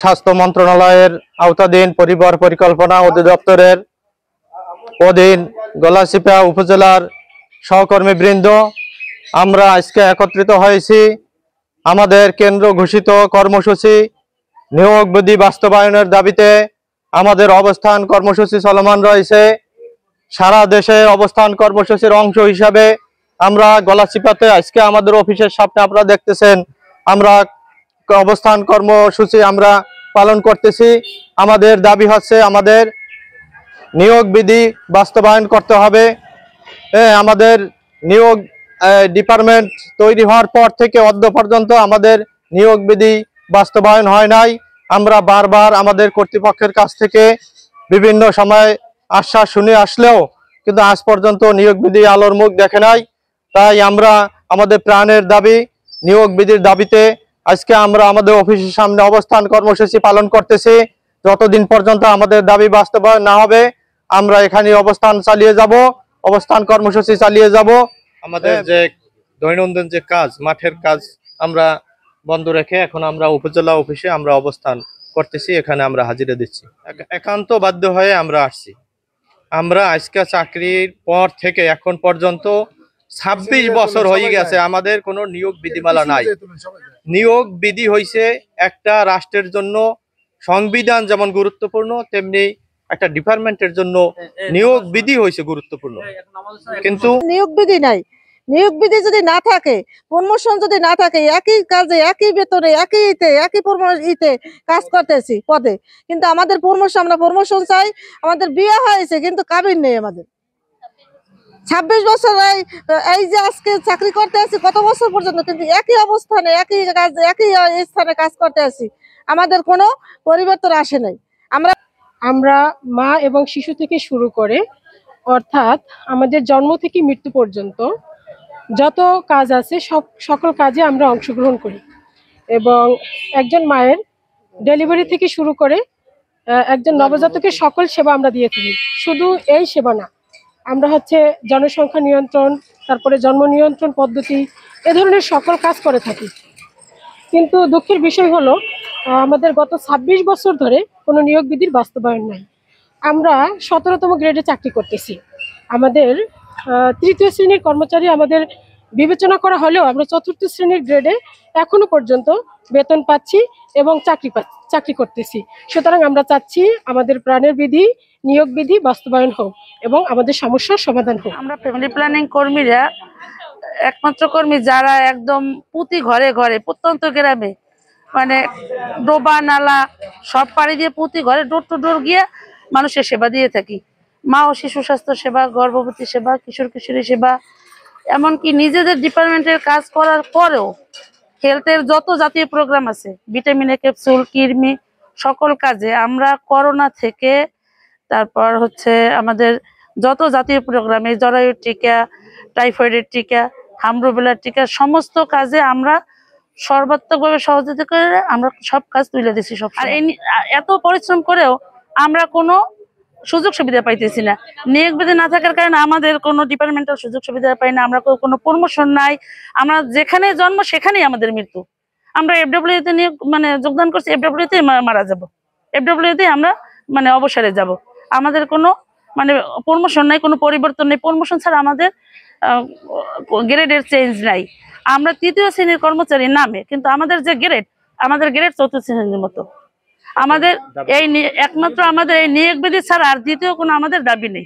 স্বাস্থ্য মন্ত্রণালয়ের আওতাধীন পরিবার পরিকল্পনা অধিদপ্তরের অধীন গলাচিপা উপজেলার সহকর্মীবৃন্দ আমরা আজকে একত্রিত হয়েছি আমাদের কেন্দ্র ঘোষিত কর্মসূচি নিয়োগ বিধি বাস্তবায়নের দাবিতে। আমাদের অবস্থান কর্মসূচি চলমান রয়েছে। সারা দেশে অবস্থান কর্মসূচির অংশ হিসাবে আমরা গলাচিপাতে আজকে আমাদের অফিসের সামনে আপনারা দেখতেছেন আমরা অবস্থান কর্মসূচি আমরা পালন করতেছি। আমাদের দাবি হচ্ছে আমাদের নিয়োগ বিধি বাস্তবায়ন করতে হবে। আমাদের নিয়োগ ডিপার্টমেন্ট তৈরি হওয়ার পর থেকে অদ্য পর্যন্ত আমাদের নিয়োগ বিধি বাস্তবায়ন হয় নাই। আমরা বারবার আমাদের কর্তৃপক্ষের কাছ থেকে বিভিন্ন সময় আশ্বাস শুনে আসলেও কিন্তু আজ পর্যন্ত নিয়োগ বিধি আলোর মুখ দেখে নাই। তাই আমরা আমাদের প্রাণের দাবি নিয়োগ বিধির দাবিতে আজকে আমরা আমাদের অফিসের সামনে অবস্থান কর্মসূচি পালন করতেছি। যতদিন পর্যন্ত আমাদের দাবি বাস্তবায়ন না হবে আমরা এখানে অবস্থান কর্মসূচি চালিয়ে যাব। আমাদের যে দৈনন্দিন যে কাজ মাঠের কাজ আমরা বন্ধ রেখে এখন আমরা উপজেলা অফিসে আমরা অবস্থান করতেছি। এখানে আমরা হাজিরা দিচ্ছি। একান্ত বাধ্য হয়ে আমরা আসছি। আমরা আজকে চাকরির পর থেকে এখন পর্যন্ত 26 বছর হয়ে গেছে আমাদের কোনো নিয়োগ বিধিমালা নাই। নিয়োগ বিধি হইছে একটা রাষ্ট্রের জন্য সংবিধান যেমন গুরুত্বপূর্ণ তেমনি একটা ডিপার্টমেন্টের জন্য নিয়োগ বিধি হইছে গুরুত্বপূর্ণ। কিন্তু নিয়োগ বিধি নাই। নিয়োগ বিধি যদি না থাকে, প্রমোশন যদি না থাকে, একই কাজে একই বেতনে একই কাজ করতেছি পদে, কিন্তু আমাদের প্রমোশন আমরা প্রমোশন চাই। আমাদের বিয়ে হয়েছে কিন্তু কাবিন নেই। আমাদের 26 বছর এই যে আজকে চাকরি করতে আছি কত বছর পর্যন্ত, কিন্তু একই অবস্থানে একই কাজ একই স্থানে কাজ করতে আছি, আমাদের কোনো পরিবর্তন আসে নাই। আমরা মা এবং শিশু থেকে শুরু করে অর্থাৎ আমাদের জন্ম থেকে মৃত্যু পর্যন্ত যত কাজ আছে সকল কাজে আমরা অংশগ্রহণ করি এবং একজন মায়ের ডেলিভারি থেকে শুরু করে একজন নবজাতকের সকল সেবা আমরা দিয়ে থাকি। শুধু এই সেবা না, আমরা জনসংখ্যা নিয়ন্ত্রণ, তারপরে জন্ম নিয়ন্ত্রণ পদ্ধতি, এ ধরনের সকল কাজ করে থাকি। কিন্তু দুঃখের বিষয় হলো আমাদের গত 26 বছর ধরে কোনো নিয়োগ বিধির বাস্তবায়ন নাই। আমরা 17তম গ্রেডে চাকরি করতেছি। আমাদের 3য় শ্রেণীর কর্মচারী আমাদের বিবেচনা করা হলেও আমরা 4র্থ শ্রেণীর গ্রেডে এখনো পর্যন্ত বেতন পাচ্ছি এবং চাকরি করতেছি। সুতরাং আমরা চাচ্ছি আমাদের প্রাণের বিধি নিয়োগ বিধি বাস্তবায়ন হোক এবং আমাদের সমস্যার সমাধান হোক। আমরা ফ্যামিলি প্ল্যানিং কর্মীরা একমাত্র কর্মী যারা একদম প্রতি ঘরে ঘরে প্রত্যন্ত গ্রামে মানে ডোবা নালা সব পাড়ি দিয়ে প্রতি ঘরে ডোর টু ডোর গিয়ে মানুষের সেবা দিয়ে থাকি। মা ও শিশু স্বাস্থ্য সেবা, গর্ভবতী সেবা, কিশোর কিশোরী সেবা, এমনকি নিজেদের ডিপার্টমেন্টের কাজ করার পরেও হেলথের যত জাতীয় প্রোগ্রাম আছে, ভিটামিন এ ক্যাপসুল, কৃমি, সকল কাজে আমরা করোনা থেকে তারপর আমাদের যত জাতীয় প্রোগ্রামে জরায়ুর টিকা, টাইফয়েডের টিকা, হামরুবেলার টিকা, সমস্ত কাজে আমরা সর্বাত্মকভাবে সহযোগিতা করে আমরা সব কাজ তুলে দিচ্ছি। আর এত পরিশ্রম করেও আমরা কোনো সুযোগ সুবিধা পাইতেছি না। নিয়োগ বিধি না থাকার কারণে আমাদের কোনো ডিপার্টমেন্টাল সুযোগ সুবিধা পাই না। আমরা কোনো প্রমোশন নাই। আমরা যেখানে জন্ম সেখানেই আমাদের মৃত্যু। আমরা এফডব্লিউতে যোগদান করছি, এফডব্লিউতে মারা যাব, এফডব্লিউতে আমরা অবসরে যাব। আমাদের কোনো প্রমোশন নাই, কোনো পরিবর্তন নেই। প্রমোশন ছাড়া আমাদের গ্রেডের চেঞ্জ নাই। আমরা 3য় শ্রেণীর কর্মচারী নামে, কিন্তু আমাদের যে গ্রেড, আমাদের গ্রেড 4র্থ শ্রেণীর মতো। আমাদের একমাত্র আমাদের এই নিয়োগ বিধি ছাড়া আর দ্বিতীয় কোনো আমাদের দাবি নেই।